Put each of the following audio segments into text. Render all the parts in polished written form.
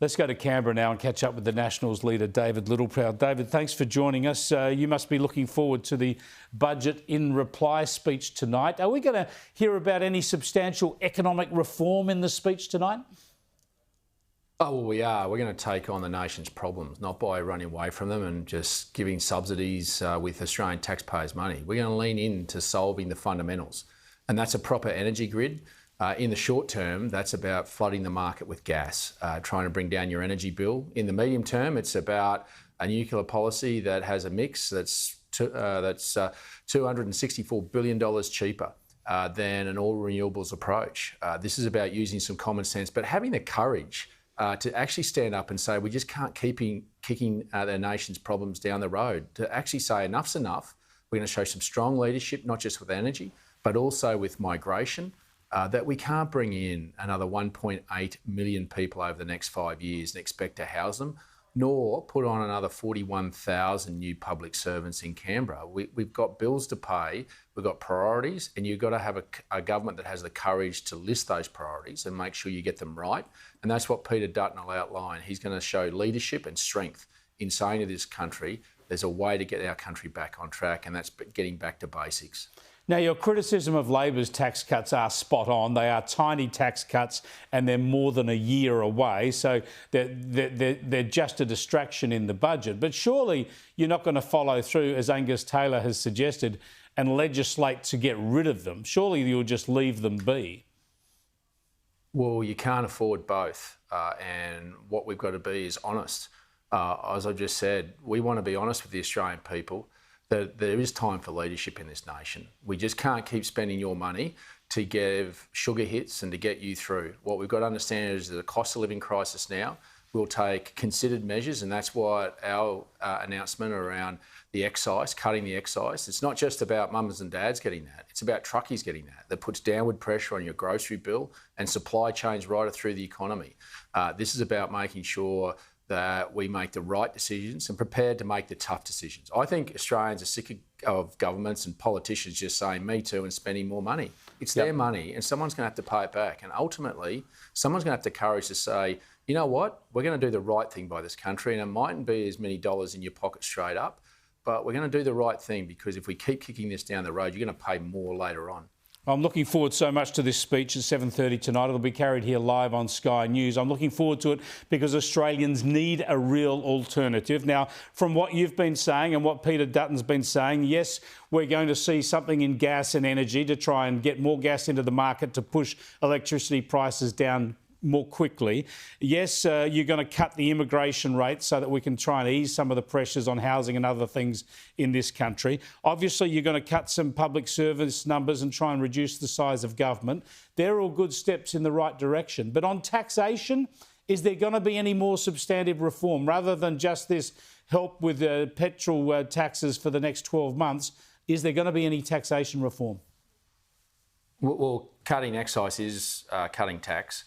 Let's go to Canberra now and catch up with the Nationals leader, David Littleproud. David, thanks for joining us. You must be looking forward to the budget in reply speech tonight. Are we going to hear about any substantial economic reform in the speech tonight? Oh, well, we are. We're going to take on the nation's problems, not by running away from them and just giving subsidies with Australian taxpayers' money. We're going to lean into solving the fundamentals, and that's a proper energy grid. In the short term, that's about flooding the market with gas, trying to bring down your energy bill. In the medium term, it's about a nuclear policy that has a mix that's $264 billion cheaper than an all renewables approach. This is about using some common sense, but having the courage to actually stand up and say we just can't keep kicking the nation's problems down the road. To actually say enough's enough. We're going to show some strong leadership, not just with energy, but also with migration. That we can't bring in another 1.8 million people over the next 5 years and expect to house them, nor put on another 41,000 new public servants in Canberra. We've got bills to pay, we've got priorities, and you've got to have a government that has the courage to list those priorities and make sure you get them right. And that's what Peter Dutton will outline. He's going to show leadership and strength in saying to this country, there's a way to get our country back on track, and that's getting back to basics. Now, your criticism of Labor's tax cuts are spot on. They are tiny tax cuts and they're more than a year away. So they're just a distraction in the budget. But surely you're not going to follow through, as Angus Taylor has suggested, and legislate to get rid of them. Surely you'll just leave them be. Well, you can't afford both. And what we've got to be is honest. As I just said, we want to be honest with the Australian people. There is time for leadership in this nation. We just can't keep spending your money to give sugar hits and to get you through. What we've got to understand is there's a cost of living crisis now. We'll take considered measures, and that's what our announcement around the excise, cutting the excise. It's not just about mums and dads getting that. It's about truckies getting that. That puts downward pressure on your grocery bill and supply chains right through the economy. This is about making sure that we make the right decisions and prepared to make the tough decisions. I think Australians are sick of governments and politicians just saying me too and spending more money. It's their money and someone's going to have to pay it back. And ultimately, someone's going to have the courage to say, you know what, we're going to do the right thing by this country, and it mightn't be as many dollars in your pocket straight up, but we're going to do the right thing, because if we keep kicking this down the road, you're going to pay more later on. I'm looking forward so much to this speech at 7:30 tonight. It'll be carried here live on Sky News. I'm looking forward to it because Australians need a real alternative. Now, from what you've been saying and what Peter Dutton's been saying, yes, we're going to see something in gas and energy to try and get more gas into the market to push electricity prices down more quickly. Yes, you're going to cut the immigration rate so that we can try and ease some of the pressures on housing and other things in this country. Obviously, you're going to cut some public service numbers and try and reduce the size of government. They're all good steps in the right direction. But on taxation, is there going to be any more substantive reform rather than just this help with petrol taxes for the next 12 months? Is there going to be any taxation reform? Well, cutting excise is cutting tax.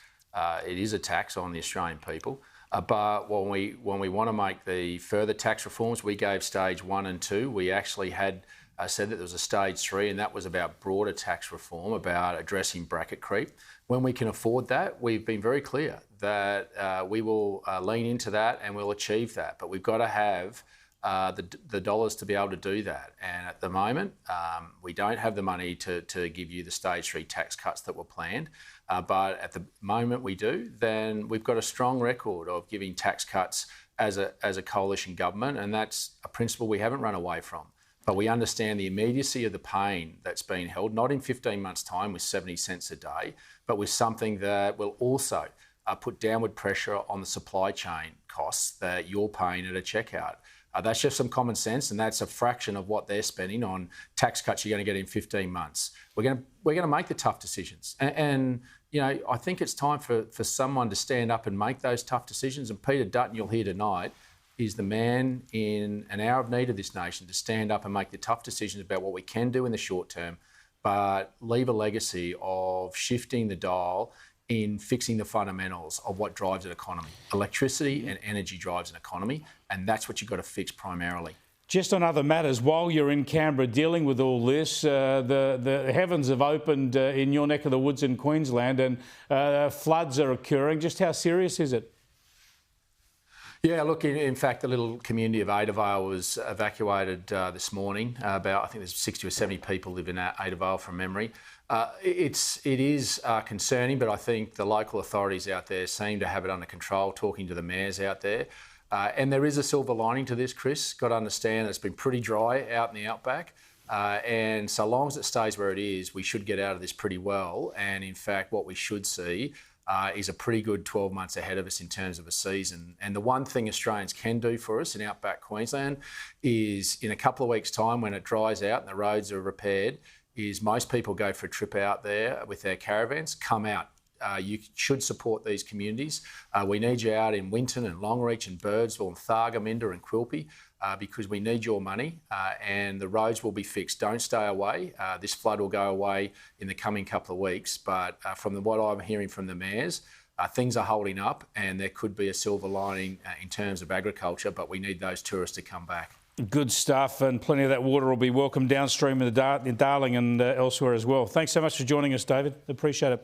It is a tax on the Australian people. But when we want to make the further tax reforms, we gave stage 1 and 2. We actually had said that there was a stage 3, and that was about broader tax reform, about addressing bracket creep. When we can afford that, we've been very clear that we will lean into that and we'll achieve that. But we've got to have the dollars to be able to do that. And at the moment, we don't have the money to give you the stage 3 tax cuts that were planned. But at the moment we do, then we've got a strong record of giving tax cuts as a coalition government, and that's a principle we haven't run away from. But we understand the immediacy of the pain that's been held, not in 15 months' time with 70 cents a day, but with something that will also put downward pressure on the supply chain costs that you're paying at a checkout. That's just some common sense, and that's a fraction of what they're spending on tax cuts you're going to get in 15 months. We're going to make the tough decisions, and you know, I think it's time for someone to stand up and make those tough decisions. And Peter Dutton, you'll hear tonight, is the man in an hour of need of this nation to stand up and make the tough decisions about what we can do in the short term, but leave a legacy of shifting the dial in fixing the fundamentals of what drives an economy. Electricity and energy drives an economy, and that's what you've got to fix primarily. Just on other matters, while you're in Canberra dealing with all this, the heavens have opened in your neck of the woods in Queensland, and floods are occurring. Just how serious is it? Yeah, look, in fact, the little community of Adavale was evacuated this morning. I think there's 60 or 70 people live in Adavale from memory. It is concerning, but I think the local authorities out there seem to have it under control, talking to the mayors out there. And there is a silver lining to this, Chris. Got to understand it's been pretty dry out in the outback. And so long as it stays where it is, we should get out of this pretty well. And in fact, what we should see is a pretty good 12 months ahead of us in terms of a season. And the one thing Australians can do for us in outback Queensland is in a couple of weeks' time, when it dries out and the roads are repaired, is most people go for a trip out there with their caravans, come out. You should support these communities. We need you out in Winton and Longreach and Birdsville and Thargomindah and Quilpie because we need your money and the roads will be fixed. Don't stay away. This flood will go away in the coming couple of weeks, but from what I'm hearing from the mayors, things are holding up and there could be a silver lining in terms of agriculture, but we need those tourists to come back. Good stuff, and plenty of that water will be welcome downstream in Darling and elsewhere as well. Thanks so much for joining us, David. Appreciate it.